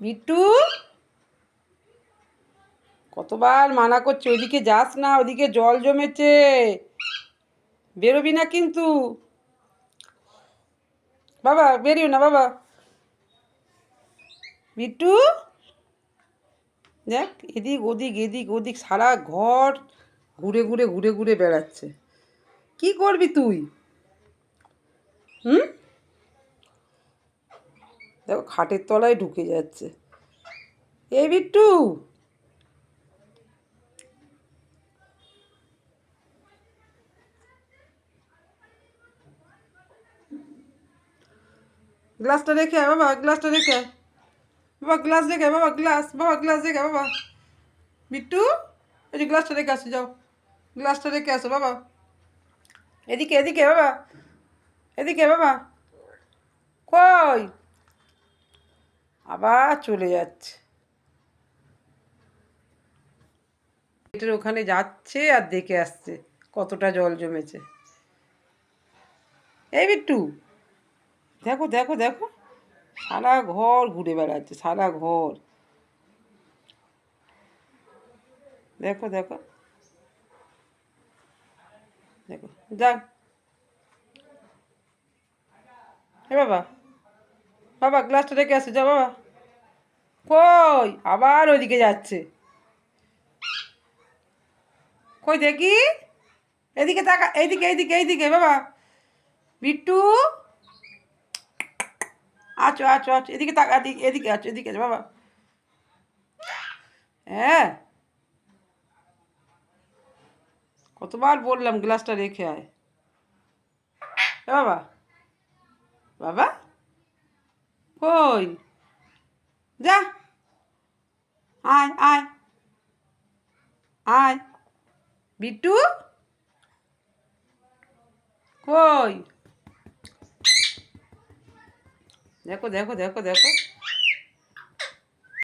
বিট্টু, কতবার মানা করছে ওইদিকে যাস না, ওদিকে জল জমেছে, বেরোবি না কিন্তু। বাবা বেরিও না বাবা। বিট্টু, দেখ এদিক ওদিক এদিক ওদিক সারা ঘর ঘুরে ঘুরে ঘুরে ঘুরে বেড়াচ্ছে। কি করবি তুই? হুম, দেখো খাটের তলায় ঢুকে যাচ্ছে। এই বিট্টু, গ্লাসটা রেখে আয় বাবা, গ্লাসটা রেখে আয়। বাবা গ্লাস রেখে আয়, বাবা গ্লাস, বাবা গ্লাস রেখে আয় বাবা। বিট্টু, এই যে গ্লাসটা রেখে আসো, যাও গ্লাসটা রেখে আসো বাবা। এদিকে এদিকে বাবা, এদিকে বাবা। কই, আবার চলে যাচ্ছে। গেটের ওখানে যাচ্ছে আর দেখে আসছে কতটা জল জমেছে। এই বিট্টু, দেখো দেখো দেখো, সারা ঘর ঘুরে বেড়াচ্ছে, সারা ঘর। দেখো দেখো দেখো, যাক। এ বাবা, বাবা গ্লাসটা রেখে আসো, যা বাবা। কই, আবার ওইদিকে যাচ্ছে। কই দেখি, এদিকে তাকা, এইদিকে এইদিকে এইদিকে বাবা। বিট্টু, আছো আছো আছো, এদিকে তাকা, এদিকে এদিকে আছো, এদিকে আছো বাবা। হ্যাঁ, কতবার বললাম গ্লাসটা রেখে আয়। এ বাবা, বাবা কই, যা, আয় আয় আয়। বিট্টু, কই, দেখো দেখো দেখো দেখো।